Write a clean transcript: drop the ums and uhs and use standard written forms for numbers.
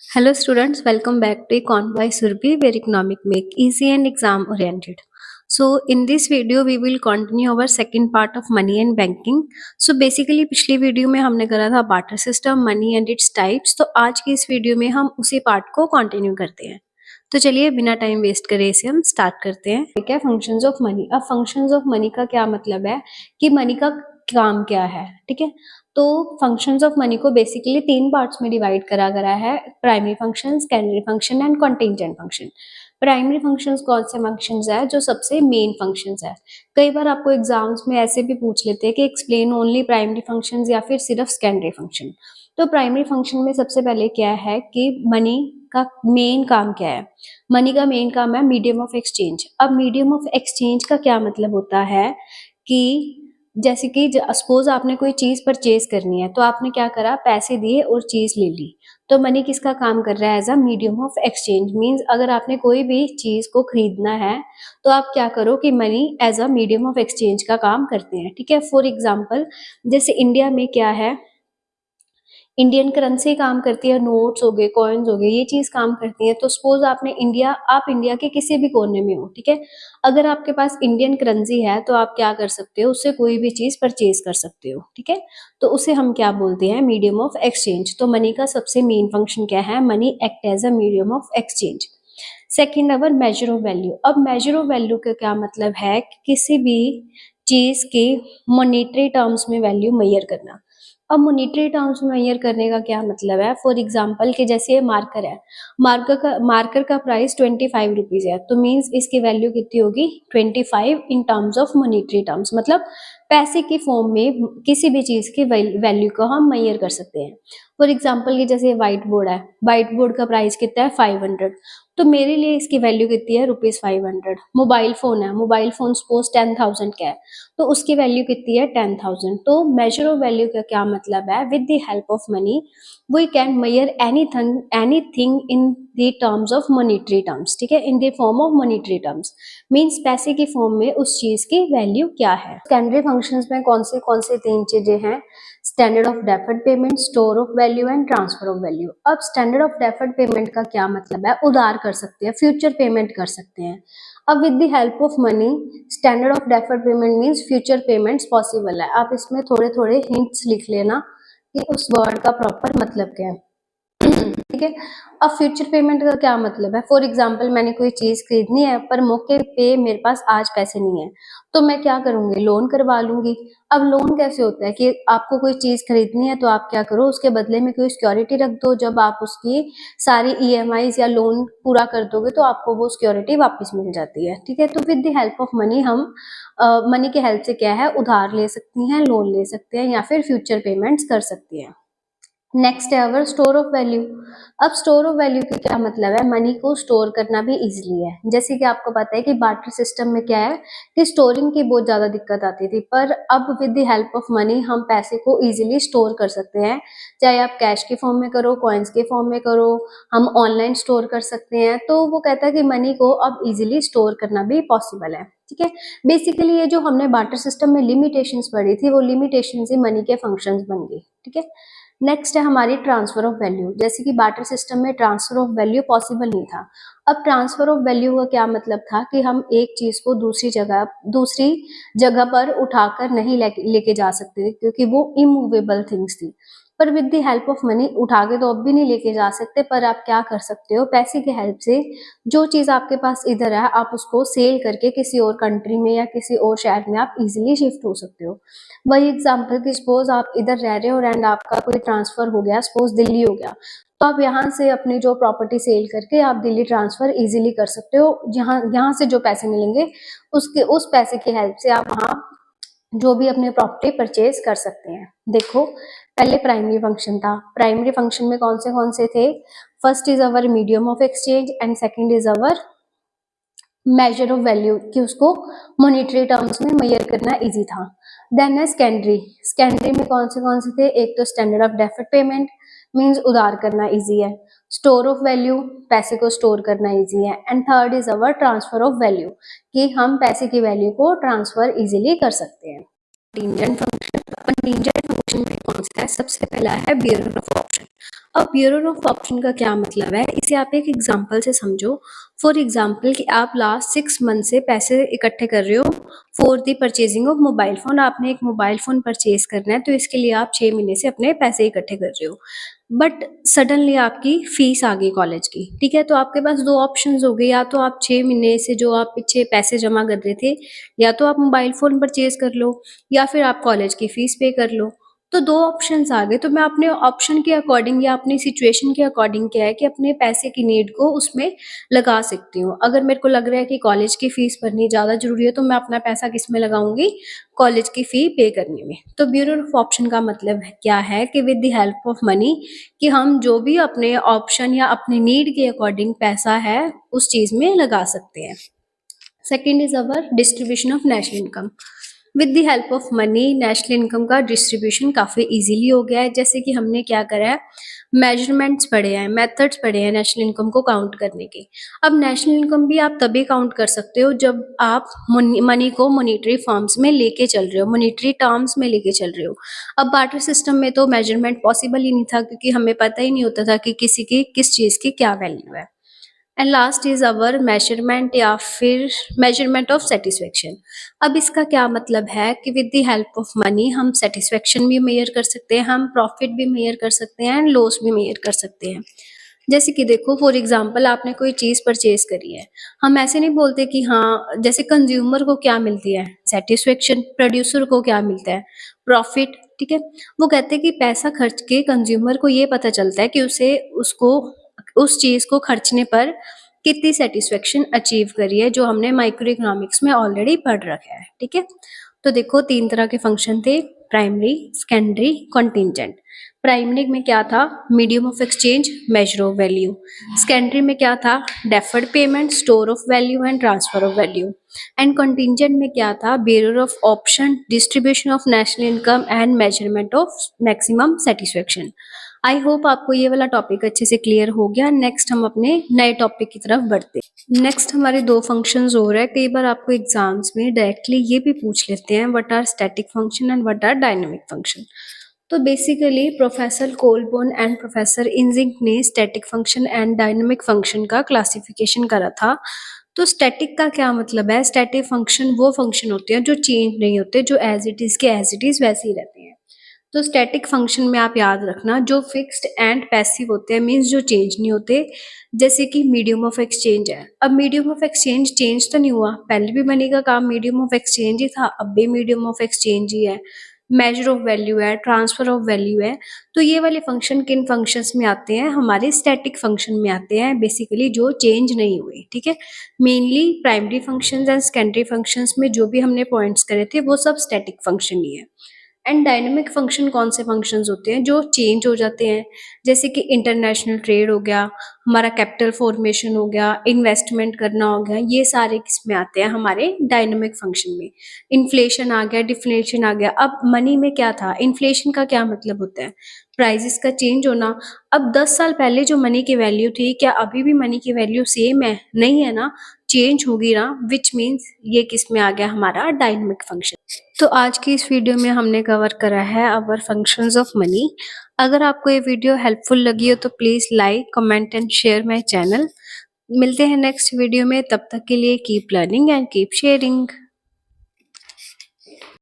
Hello students, welcome back to Econ by Surbi where economic make easy and exam oriented. So in this video we will continue our second part of money and banking. So basically पिछली video में हमने करा था barter system, money and its types. तो आज की इस video में हम उसी पार्ट को कंटिन्यू करते हैं. तो चलिए बिना टाइम वेस्ट करे इसे हम स्टार्ट करते हैं. क्या फंक्शंस ऑफ मनी. अब फंक्शंस ऑफ मनी का क्या मतलब है कि मनी का काम क्या है. ठीक है, तो फंक्शंस ऑफ मनी को बेसिकली तीन पार्ट्स में डिवाइड करा गया है: primary function, secondary function and contingent function. Primary functions कौन से फंक्शंस है जो सबसे मेन फंक्शंस है. कई बार आपको एग्जाम्स में ऐसे भी पूछ लेते हैं कि एक्सप्लेन ओनली प्राइमरी फंक्शंस या फिर सिर्फ सेकेंडरी फंक्शन. तो प्राइमरी फंक्शन में सबसे पहले क्या है कि मनी का मेन काम क्या है. मनी का मेन काम है मीडियम ऑफ एक्सचेंज. अब मीडियम ऑफ एक्सचेंज का क्या मतलब होता है कि जैसे कि सपोज आपने कोई चीज परचेज करनी है तो आपने क्या करा, पैसे दिए और चीज ले ली. तो मनी किसका काम कर रहा है? As a medium of exchange. Means अगर आपने कोई भी चीज को खरीदना है तो आप क्या करो कि money as a medium of exchange का काम करते हैं. ठीक है, फॉर एग्जाम्पल जैसे इंडिया में क्या है, इंडियन करेंसी काम करती है, नोट्स हो गए, कॉइन्स हो गए, ये चीज काम करती है. तो सपोज आप इंडिया के किसी भी कोने में हो. ठीक है, अगर आपके पास इंडियन करेंसी है तो आप क्या कर सकते हो, उससे कोई भी चीज परचेज कर सकते हो. ठीक है, तो उसे हम क्या बोलते हैं? Medium of exchange. तो मनी का सबसे मेन फंक्शन क्या है? Money act as a medium of exchange. Second our measure of value. अब मेजर ऑफ वैल्यू का क्या मतलब है कि किसी भी चीज के मॉनेटरी टर्म्स में वैल्यू मेजर करना. अब मॉनेटरी टर्म्स में मेजर करने का क्या मतलब है? फॉर एग्जांपल कि जैसे ये मार्कर है, मार्कर का प्राइस 25 रुपीज है, तो मींस इसकी वैल्यू कितनी होगी? 25 in terms of monetary terms. मतलब पैसे की फॉर्म में किसी भी चीज की वैल्यू को हम मेजर कर सकते हैं. फॉर एग्जाम्पल कि जैसे व्हाइट बोर्ड है, व्हाइट बोर्ड का प्राइस कितना है? 500. तो मेरे लिए इसकी वैल्यू कितनी है? ₹500. मोबाइल फोन है, मोबाइल फोन सपोज 10,000 का है, तो उसकी वैल्यू कितनी है? 10,000. तो मेजर ऑफ वैल्यू का क्या मतलब है? With the help of money we can measure anything in the terms of monetary terms. ठीक है, in the form of monetary terms. Means पैसे की फॉर्म में उस चीज की वैल्यू क्या है. सेकेंडरी फंक्शंस में कौन से तीन चीजें हैं? Standard of deferred payment, store of value and transfer of value. अब स्टैंडर्ड ऑफ डेफर्ड पेमेंट का क्या मतलब है? उधार कर सकते हैं, फ्यूचर पेमेंट कर सकते हैं. अब with the help of money standard of deferred payment means future payments possible है. आप इसमें थोड़े थोड़े हिंट्स लिख लेना कि उस वर्ड का प्रॉपर मतलब क्या है. ठीक है, अब फ्यूचर पेमेंट का क्या मतलब है? फॉर एग्जाम्पल मैंने कोई चीज खरीदनी है पर मौके पे मेरे पास आज पैसे नहीं है, तो मैं क्या करूंगी? लोन करवा लूंगी. अब लोन कैसे होता है कि आपको कोई चीज खरीदनी है तो आप क्या करो, उसके बदले में कोई सिक्योरिटी रख दो. जब आप उसकी सारी ईएमआईज या लोन पूरा कर दोगे तो आपको वो सिक्योरिटी वापस मिल जाती है. ठीक है, तो with the help of money हम मनी के हेल्प से क्या है, उधार ले सकती हैं, लोन ले सकते हैं या फिर फ्यूचर पेमेंट्स कर सकती हैं. नेक्स्ट है अवर स्टोर ऑफ वैल्यू. अब स्टोर ऑफ वैल्यू का क्या मतलब है? मनी को स्टोर करना भी इजीली है. जैसे कि आपको पता है कि बार्टर सिस्टम में क्या है कि स्टोरिंग की बहुत ज्यादा दिक्कत आती थी, पर अब with the help of money हम पैसे को इजीली स्टोर कर सकते हैं. चाहे आप कैश के फॉर्म में करो, कॉइन्स के फॉर्म में करो, हम ऑनलाइन स्टोर कर सकते हैं. तो वो कहता है कि मनी को अब इजीली स्टोर करना भी पॉसिबल है. ठीक है, बेसिकली ये जो हमने बार्टर सिस्टम में लिमिटेशंस पढ़ी थी वो लिमिटेशंस ही मनी के फंक्शंस बन गई. ठीक है, नेक्स्ट है हमारी ट्रांसफर ऑफ वैल्यू. जैसे कि बार्टर सिस्टम में ट्रांसफर ऑफ वैल्यू पॉसिबल नहीं था. अब ट्रांसफर ऑफ वैल्यू का क्या मतलब था कि हम एक चीज को दूसरी जगह पर उठाकर नहीं लेके जा सकते थे क्योंकि वो इमूवेबल थिंग्स थी. पर with the help of money उठा के तो अब भी नहीं लेके जा सकते, पर आप क्या कर सकते हो, पैसे के हेल्प से जो चीज आपके पास इधर है आप उसको सेल करके किसी और कंट्री में या किसी और शहर में आप इजीली शिफ्ट हो सकते हो. वही एग्जांपल कि सपोज आप इधर रह रहे हो एंड आपका कोई ट्रांसफर हो गया, सपोज दिल्ली हो गया, तो आप यहाँ से अपनी जो प्रॉपर्टी सेल करके आप दिल्ली ट्रांसफर इजीली कर सकते हो. यहाँ से जो पैसे मिलेंगे उस पैसे की हेल्प से आप वहाँ जो भी अपने प्रॉपर्टी परचेज कर सकते हैं. देखो, पहले प्राइमरी फंक्शन था. प्राइमरी फंक्शन में कौन से थे? First is our medium of exchange and second is our measure of value कि उसको मॉनेटरी टर्म्स में मेजर करना इजी था. देन है सेकेंडरी. सेकेंडरी में कौन से थे? एक तो standard of deferred payment means उधार करना इजी है. स्टोर ऑफ वैल्यू पैसे को स्टोर करना इजी है. And third is our transfer of value कि हम पैसे की वैल्यू को ट्रांसफर इजीली कर सकते हैं. Contingent function. कंटीजेंट फंक्शन में कौन सा है? सबसे पहला है बियरर ऑफ ऑप्शन। अब बियरर ऑफ ऑप्शन का क्या मतलब है, इसे आप एक एग्जांपल से समझो। फॉर एग्जांपल कि आप लास्ट 6 मंथ से पैसे इकट्ठे कर रहे हो for the purchasing of mobile phone. आपने एक मोबाइल फोन परचेज करना है, तो इसके लिए आप 6 महीने से अपने पैसे इकट्ठे कर रहे हो। बट सडनली आपकी फीस आ गई कॉलेज की, ठीक है, तो आपके पास दो ऑप्शंस हो गए, या तो आप 6 महीने से जो आप पीछे पैसे जमा कर रहे थे, या तो आप मोबाइल फोन परचेज कर लो, या फिर आप कॉलेज की फीस पे कर लो। तो दो ऑप्शंस आ गए, तो मैं अपने ऑप्शन के अकॉर्डिंग या अपनी सिचुएशन के अकॉर्डिंग क्या है कि अपने पैसे की नीड को उसमें लगा सकती हूँ। अगर मेरे को लग रहा है कि कॉलेज की फीस भरनी ज़्यादा ज़रूरी है, तो मैं अपना पैसा किस में लगाऊंगी? कॉलेज की फ़ी पे करने में। तो ब्यूरो ऑफ ऑप्शन का मतलब है क्या है कि with the help of money, कि हम जो भी अपने ऑप्शन या अपनी नीड के अकॉर्डिंग पैसा है उस चीज़ में लगा सकते हैं। Second is our distribution of national income. With the help of money national income का डिस्ट्रीब्यूशन काफ़ी इजीली हो गया है। जैसे कि हमने क्या करा है, मेजरमेंट्स पढ़े हैं, मेथड्स पढ़े हैं नेशनल इनकम को काउंट करने के। अब नेशनल इनकम भी आप तभी काउंट कर सकते हो जब आप मनी को मॉनिटरी फॉर्म्स में लेके चल रहे हो, मॉनिटरी टर्म्स में लेके चल रहे हो। अब बार्टर सिस्टम में तो मेजरमेंट पॉसिबल ही नहीं था, क्योंकि हमें पता ही नहीं होता था कि किसी की किस चीज़ की क्या वैल्यू है। And last is our measurement या फिर मेजरमेंट ऑफ सेटिस्फेक्शन। अब इसका क्या मतलब है कि with the help of money हम सेटिस्फेक्शन भी मेजर कर सकते हैं, हम प्रॉफिट भी मेजर कर सकते हैं एंड लॉस भी मेजर कर सकते हैं। जैसे कि देखो, फॉर एग्जांपल आपने कोई चीज़ परचेज करी है, हम ऐसे नहीं बोलते कि हाँ, जैसे कंज्यूमर को क्या मिलती है? सेटिस्फेक्शन। प्रोड्यूसर को क्या मिलता है? प्रॉफिट। ठीक है, वो कहते हैं कि पैसा खर्च के कंज्यूमर को ये पता चलता है कि उसे उसको उस चीज़ को खर्चने पर कितनी सेटिस्फेक्शन अचीव करी है, जो हमने माइक्रो इकोनॉमिक्स में ऑलरेडी पढ़ रखा है। ठीक है, तो देखो 3 तरह के फंक्शन थे, प्राइमरी, सेकेंडरी, कॉन्टिंजेंट। प्राइमरी में क्या था? Medium of exchange, major of value. Secondary में क्या था? Deferred payment, store of value and transfer of value. And contingent में क्या था? Bearer of option, distribution of national income and measurement of maximum satisfaction. I hope आपको ये वाला topic अच्छे से क्लियर हो गया। नेक्स्ट हम अपने नए टॉपिक की तरफ बढ़ते हैं। नेक्स्ट हमारे दो फंक्शंस हो रहे हैं। कई बार आपको एग्जाम्स में डायरेक्टली ये भी पूछ लेते हैं, what are static function and what are dynamic function. तो basically professor Colburn and professor इंजिंग ने static function and dynamic function का क्लासिफिकेशन करा था। तो स्टैटिक का क्या मतलब है? स्टैटिक फंक्शन वो फंक्शन होते हैं जो चेंज नहीं होते, जो एज इट इज के एज इट इज वैसे ही रहते हैं। तो स्टैटिक फंक्शन में आप याद रखना, जो फिक्स्ड एंड पैसिव होते हैं, मीन्स जो चेंज नहीं होते। जैसे कि मीडियम ऑफ एक्सचेंज है। अब मीडियम ऑफ एक्सचेंज चेंज तो नहीं हुआ, पहले भी मनी का काम मीडियम ऑफ एक्सचेंज ही था, अब भी मीडियम ऑफ एक्सचेंज ही है। मेजर ऑफ वैल्यू है, ट्रांसफर ऑफ वैल्यू है। तो ये वाले फंक्शन किन फंक्शंस में आते हैं? हमारे स्टैटिक फंक्शन में आते हैं, बेसिकली जो चेंज नहीं हुए। ठीक है, mainly primary functions and secondary functions में जो भी हमने पॉइंट्स करे थे वो सब स्टैटिक फंक्शन ही है। एंड डायनेमिक फंक्शन कौन से फंक्शंस होते हैं? जो चेंज हो जाते हैं। जैसे कि इंटरनेशनल ट्रेड हो गया, हमारा कैपिटल फॉर्मेशन हो गया, इन्वेस्टमेंट करना हो गया, ये सारे किसमें आते हैं? हमारे डायनेमिक फंक्शन में। इन्फ्लेशन आ गया, डिफ्लेशन आ गया। अब मनी में क्या था? इन्फ्लेशन का क्या मतलब होता है? प्राइजेस का चेंज होना। अब 10 साल पहले जो मनी की वैल्यू थी, क्या अभी भी मनी की वैल्यू सेम है? नहीं है ना, चेंज होगी ना, विच मीन्स ये किस में आ गया? हमारा डायनेमिक फंक्शन। तो आज की इस वीडियो में हमने कवर करा है अवर फंक्शंस ऑफ मनी। अगर आपको ये वीडियो हेल्पफुल लगी हो तो please like, comment and share my channel. मिलते हैं नेक्स्ट वीडियो में, तब तक के लिए keep learning and keep sharing.